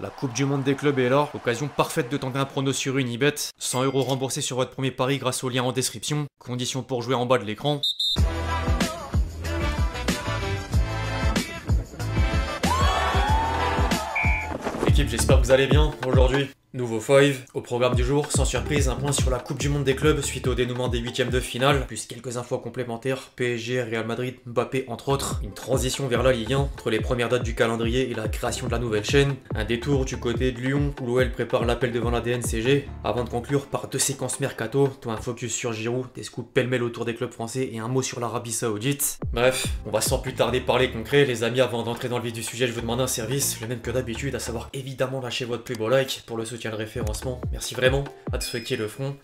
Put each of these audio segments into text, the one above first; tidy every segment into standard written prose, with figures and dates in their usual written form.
La Coupe du Monde des clubs est là, occasion parfaite de tenter un prono sur Unibet. 100 € remboursés sur votre premier pari grâce au lien en description. Conditions pour jouer en bas de l'écran. L'équipe, j'espère que vous allez bien. Aujourd'hui, nouveau 5. Au programme du jour, sans surprise, un point sur la Coupe du Monde des clubs suite au dénouement des huitièmes de finale, plus quelques infos complémentaires, PSG, Real Madrid, Mbappé entre autres, une transition vers la Ligue 1 entre les premières dates du calendrier et la création de la nouvelle chaîne, un détour du côté de Lyon où l'OL prépare l'appel devant la DNCG, avant de conclure par 2 séquences mercato, dont un focus sur Giroud, des scoops pêle-mêle autour des clubs français et un mot sur l'Arabie Saoudite. Bref, on va sans plus tarder parler concret, les amis. Avant d'entrer dans le vif du sujet, je vous demande un service, le même que d'habitude, à savoir évidemment lâcher votre plus beau like pour le soutien et le référencement. Merci vraiment à tous ceux qui le feront,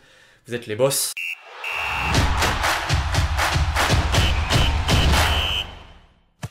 vous êtes les boss.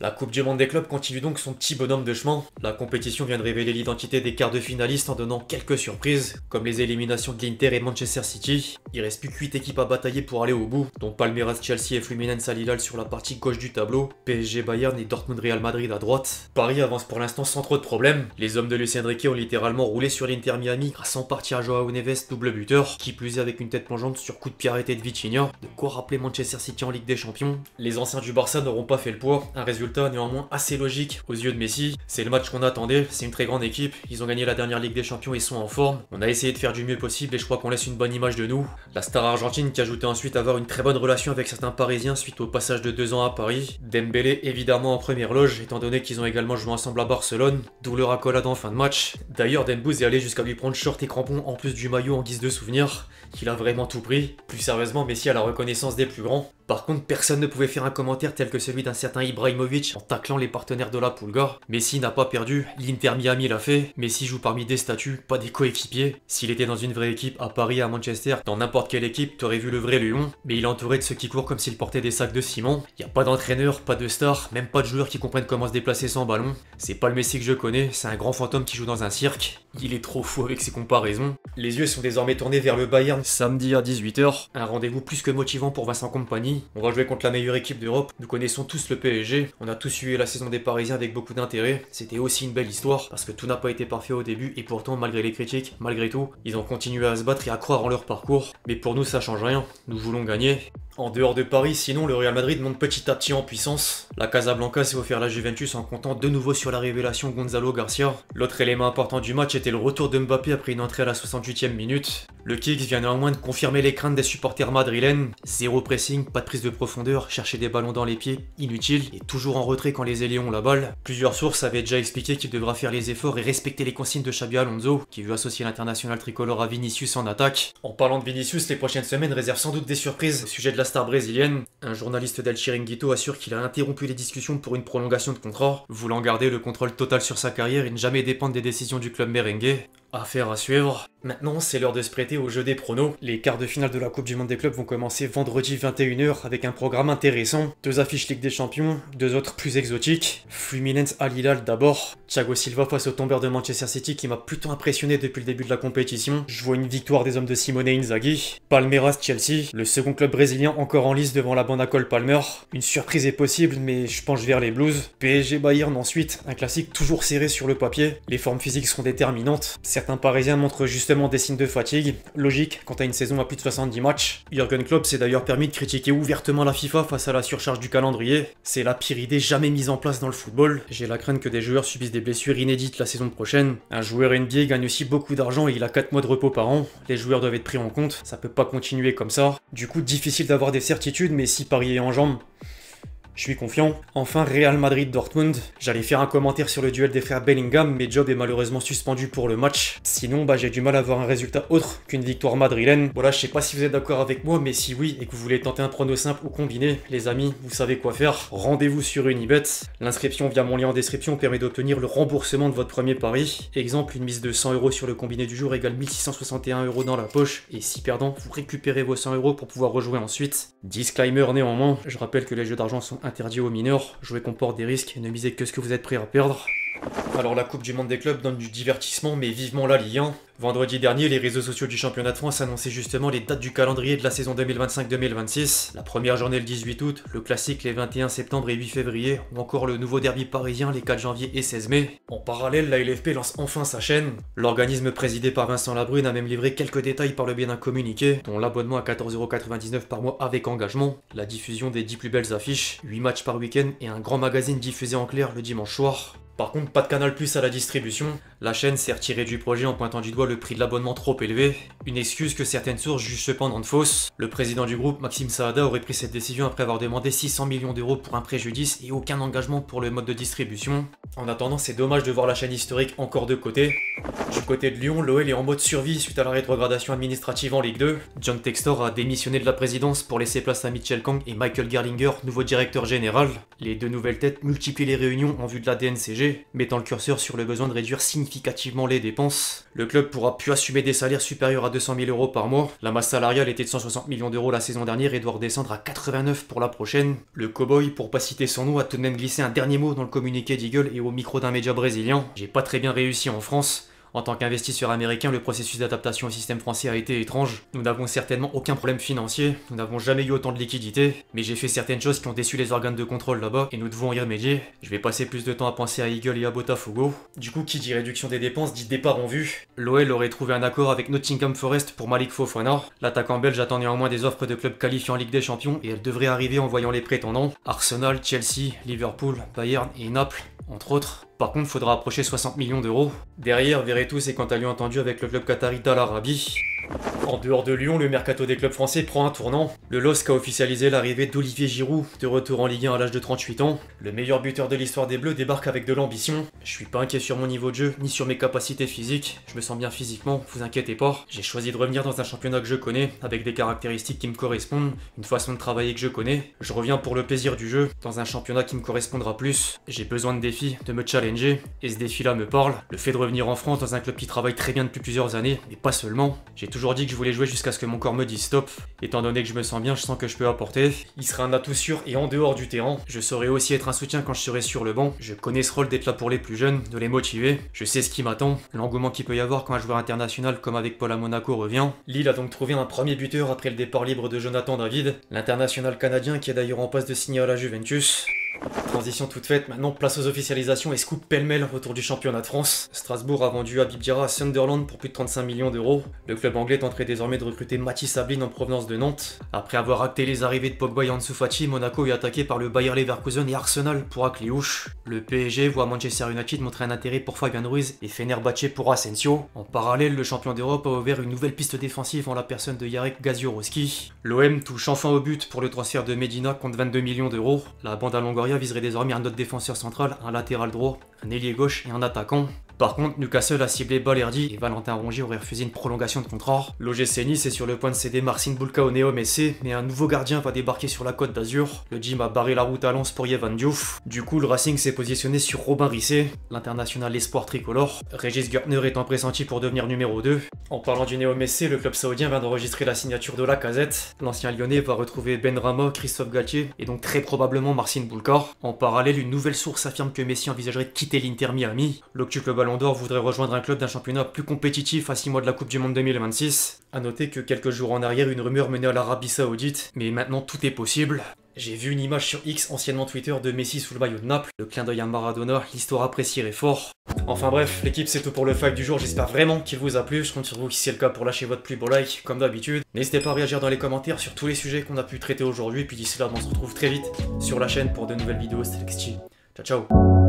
La Coupe du Monde des clubs continue donc son petit bonhomme de chemin. La compétition vient de révéler l'identité des quarts de finalistes en donnant quelques surprises, comme les éliminations de l'Inter et Manchester City. Il reste plus que 8 équipes à batailler pour aller au bout, dont Palmeiras, Chelsea et Fluminense Al Hilal sur la partie gauche du tableau, PSG Bayern et Dortmund Real Madrid à droite. Paris avance pour l'instant sans trop de problèmes. Les hommes de Luis Enrique ont littéralement roulé sur l'Inter Miami grâce en partie à Joao Neves, double buteur, qui plus est avec une tête plongeante sur coup de pied arrêté de Vitinha. De quoi rappeler Manchester City en Ligue des Champions. Les anciens du Barça n'auront pas fait le poids, un résultat néanmoins assez logique aux yeux de Messi. C'est le match qu'on attendait, c'est une très grande équipe, ils ont gagné la dernière Ligue des Champions et sont en forme. On a essayé de faire du mieux possible et je crois qu'on laisse une bonne image de nous. La star argentine qui ajoutait ensuite avoir une très bonne relation avec certains Parisiens suite au passage de 2 ans à Paris. Dembélé évidemment en première loge, étant donné qu'ils ont également joué ensemble à Barcelone, d'où leur accolade en fin de match. D'ailleurs Dembouz est allé jusqu'à lui prendre short et crampons en plus du maillot en guise de souvenir. Il a vraiment tout pris. Plus sérieusement, Messi a la reconnaissance des plus grands. Par contre, personne ne pouvait faire un commentaire tel que celui d'un certain Ibrahimovic en taclant les partenaires de la Pulga. Messi n'a pas perdu, l'Inter Miami l'a fait. Messi joue parmi des statuts, pas des coéquipiers. S'il était dans une vraie équipe à Paris, à Manchester, dans n'importe quelle équipe, t'aurais vu le vrai lion. Mais il est entouré de ceux qui courent comme s'il portait des sacs de ciment. Y a pas d'entraîneur, pas de star, même pas de joueurs qui comprennent comment se déplacer sans ballon. C'est pas le Messi que je connais, c'est un grand fantôme qui joue dans un cirque. Il est trop fou avec ses comparaisons. Les yeux sont désormais tournés vers le Bayern samedi à 18 h. Un rendez-vous plus que motivant pour Vincent Kompany. On va jouer contre la meilleure équipe d'Europe. Nous connaissons tous le PSG. On a tous suivi la saison des Parisiens avec beaucoup d'intérêt. C'était aussi une belle histoire parce que tout n'a pas été parfait au début et pourtant malgré les critiques, malgré tout, ils ont continué à se battre et à croire en leur parcours. Mais pour nous ça change rien. Nous voulons gagner. En dehors de Paris, sinon, le Real Madrid monte petit à petit en puissance. La Casablanca s'est offert la Juventus en comptant de nouveau sur la révélation Gonzalo Garcia. L'autre élément important du match était le retour de Mbappé après une entrée à la 68e minute. Le Kicks vient néanmoins de confirmer les craintes des supporters madrilènes. Zéro pressing, pas de prise de profondeur, chercher des ballons dans les pieds, inutile, et toujours en retrait quand les ailiers ont la balle. Plusieurs sources avaient déjà expliqué qu'il devra faire les efforts et respecter les consignes de Xabi Alonso, qui veut associer l'international tricolore à Vinicius en attaque. En parlant de Vinicius, les prochaines semaines réservent sans doute des surprises au sujet de la star brésilienne. Un journaliste d'El Chiringuito assure qu'il a interrompu les discussions pour une prolongation de contrat, voulant garder le contrôle total sur sa carrière et ne jamais dépendre des décisions du club merengue. Affaire à suivre. Maintenant, c'est l'heure de se prêter au jeu des pronos. Les quarts de finale de la Coupe du Monde des clubs vont commencer vendredi 21 h avec un programme intéressant. 2 affiches Ligue des Champions, 2 autres plus exotiques. Fluminense Al Hilal d'abord. Thiago Silva face au tombeur de Manchester City qui m'a plutôt impressionné depuis le début de la compétition. Je vois une victoire des hommes de Simone Inzaghi. Palmeiras Chelsea, le second club brésilien encore en lice devant la bande à Cole Palmer. Une surprise est possible, mais je penche vers les Blues. PSG Bayern ensuite, un classique toujours serré sur le papier. Les formes physiques seront déterminantes. Certains Parisiens montrent justement des signes de fatigue, logique quand t'as une saison à plus de 70 matchs. Jürgen Klopp s'est d'ailleurs permis de critiquer ouvertement la FIFA face à la surcharge du calendrier. C'est la pire idée jamais mise en place dans le football. J'ai la crainte que des joueurs subissent des blessures inédites la saison prochaine. Un joueur NBA gagne aussi beaucoup d'argent et il a 4 mois de repos par an. Les joueurs doivent être pris en compte, ça peut pas continuer comme ça. Du coup, difficile d'avoir des certitudes, mais si Paris est en jambes, je suis confiant. Enfin, Real Madrid-Dortmund. J'allais faire un commentaire sur le duel des frères Bellingham, mais Job est malheureusement suspendu pour le match. Sinon, j'ai du mal à avoir un résultat autre qu'une victoire madrilène. Voilà, je sais pas si vous êtes d'accord avec moi, mais si oui, et que vous voulez tenter un prono simple ou combiné, les amis, vous savez quoi faire. Rendez-vous sur Unibet. L'inscription via mon lien en description permet d'obtenir le remboursement de votre premier pari. Exemple, une mise de 100 € sur le combiné du jour égale 1661 € dans la poche. Et si perdant, vous récupérez vos 100 € pour pouvoir rejouer ensuite. Disclaimer néanmoins, je rappelle que les jeux d'argent sont interdits aux mineurs, jouer comporte des risques et ne misez que ce que vous êtes prêt à perdre. Alors la Coupe du Monde des clubs donne du divertissement, mais vivement la Ligue 1. Vendredi dernier, les réseaux sociaux du championnat de France annonçaient justement les dates du calendrier de la saison 2025-2026. La première journée le 18 août, le classique les 21 septembre et 8 février, ou encore le nouveau derby parisien les 4 janvier et 16 mai. En parallèle, la LFP lance enfin sa chaîne. L'organisme présidé par Vincent Labrune a même livré quelques détails par le biais d'un communiqué, dont l'abonnement à 14,99 € par mois avec engagement, la diffusion des 10 plus belles affiches, 8 matchs par week-end et un grand magazine diffusé en clair le dimanche soir. Par contre, pas de Canal+ à la distribution. La chaîne s'est retirée du projet en pointant du doigt le prix de l'abonnement trop élevé. Une excuse que certaines sources jugent cependant de fausse. Le président du groupe, Maxime Saada, aurait pris cette décision après avoir demandé 600 millions d'euros pour un préjudice et aucun engagement pour le mode de distribution. En attendant, c'est dommage de voir la chaîne historique encore de côté. Du côté de Lyon, l'OL est en mode survie suite à la rétrogradation administrative en Ligue 2. John Textor a démissionné de la présidence pour laisser place à Mitchell Kang et Michael Gerlinger, nouveau directeur général. Les deux nouvelles têtes multiplient les réunions en vue de la DNCG, mettant le curseur sur le besoin de réduire significativement les dépenses. Le club pourra plus assumer des salaires supérieurs à 200 000 € par mois. La masse salariale était de 160 millions d'euros la saison dernière et doit redescendre à 89 pour la prochaine. Le cowboy, pour pas citer son nom, a tout de même glissé un dernier mot dans le communiqué d'Eagle et au micro d'un média brésilien. J'ai pas très bien réussi en France. En tant qu'investisseur américain, le processus d'adaptation au système français a été étrange. Nous n'avons certainement aucun problème financier, nous n'avons jamais eu autant de liquidités, mais j'ai fait certaines choses qui ont déçu les organes de contrôle là-bas et nous devons y remédier. Je vais passer plus de temps à penser à Eagle et à Botafogo. Du coup, qui dit réduction des dépenses dit départ en vue. L'OL aurait trouvé un accord avec Nottingham Forest pour Malik Fofana. L'attaquant belge attend néanmoins des offres de clubs qualifiés en Ligue des Champions et elle devrait arriver en voyant les prétendants. Arsenal, Chelsea, Liverpool, Bayern et Naples, entre autres. Par contre, faudra approcher 60 millions d'euros. Derrière, Veretout s'est quant à lui entendu avec le club qatari d'Al Arabi. En dehors de Lyon, le mercato des clubs français prend un tournant. Le LOSC a officialisé l'arrivée d'Olivier Giroud, de retour en Ligue 1 à l'âge de 38 ans. Le meilleur buteur de l'histoire des Bleus débarque avec de l'ambition. Je suis pas inquiet sur mon niveau de jeu, ni sur mes capacités physiques. Je me sens bien physiquement, vous inquiétez pas. J'ai choisi de revenir dans un championnat que je connais, avec des caractéristiques qui me correspondent, une façon de travailler que je connais. Je reviens pour le plaisir du jeu, dans un championnat qui me correspondra plus. J'ai besoin de défis, de me challenger, et ce défi-là me parle. Le fait de revenir en France dans un club qui travaille très bien depuis plusieurs années, mais pas seulement. J'ai toujours dit que je voulais jouer jusqu'à ce que mon corps me dise stop. Étant donné que je me sens bien, je sens que je peux apporter. Il sera un atout sûr et en dehors du terrain. Je saurai aussi être un soutien quand je serai sur le banc. Je connais ce rôle d'être là pour les plus jeunes, de les motiver. Je sais ce qui m'attend, l'engouement qu'il peut y avoir quand un joueur international comme avec Paul à Monaco revient. Lille a donc trouvé un premier buteur après le départ libre de Jonathan David, l'international canadien qui est d'ailleurs en passe de signer à la Juventus. Transition toute faite, maintenant place aux officialisations et scoop pêle-mêle autour du championnat de France. Strasbourg a vendu Habib Diarra à Sunderland pour plus de 35 millions d'euros. Le club anglais tenterait désormais de recruter Mathis Sablin en provenance de Nantes. Après avoir acté les arrivées de Pogba et Ansu Fati, Monaco est attaqué par le Bayer Leverkusen et Arsenal pour Akliouche. Le PSG voit Manchester United montrer un intérêt pour Fabian Ruiz et Fenerbahçe pour Asensio. En parallèle, le champion d'Europe a ouvert une nouvelle piste défensive en la personne de Jarek Gaziorowski. L'OM touche enfin au but pour le transfert de Medina contre 22 millions d'euros. La bande à Longoria viserait désormais un autre défenseur central, un latéral droit, un ailier gauche et un attaquant. Par contre, Newcastle a ciblé Balerdi et Valentin Rongier aurait refusé une prolongation de contrat. L'OGC Nice est sur le point de céder Marcin Bulka au Néo Messi, mais un nouveau gardien va débarquer sur la Côte d'Azur. Le gym a barré la route à Lens pour Yevan Diouf. Du coup, le Racing s'est positionné sur Robin Risset, l'international espoir tricolore. Régis Gürtner étant pressenti pour devenir numéro 2. En parlant du Néo Messi, le club saoudien vient d'enregistrer la signature de Lacazette. L'ancien lyonnais va retrouver Ben Rama, Christophe Galtier et donc très probablement Marcin Bulka. En parallèle, une nouvelle source affirme que Messi envisagerait de quitter l'Inter Miami. L'octuple Ballon d'Or voudrait rejoindre un club d'un championnat plus compétitif à 6 mois de la Coupe du Monde 2026. A noter que quelques jours en arrière, une rumeur menait à l'Arabie Saoudite, mais maintenant tout est possible. J'ai vu une image sur X, anciennement Twitter, de Messi sous le maillot de Naples. Le clin d'œil à Maradona, l'histoire apprécierait fort. Enfin bref, l'équipe c'est tout pour le fact du jour, j'espère vraiment qu'il vous a plu. Je compte sur vous si c'est le cas pour lâcher votre plus beau like, comme d'habitude. N'hésitez pas à réagir dans les commentaires sur tous les sujets qu'on a pu traiter aujourd'hui. Puis d'ici là, on se retrouve très vite sur la chaîne pour de nouvelles vidéos. C'était Lexchi. Ciao ciao.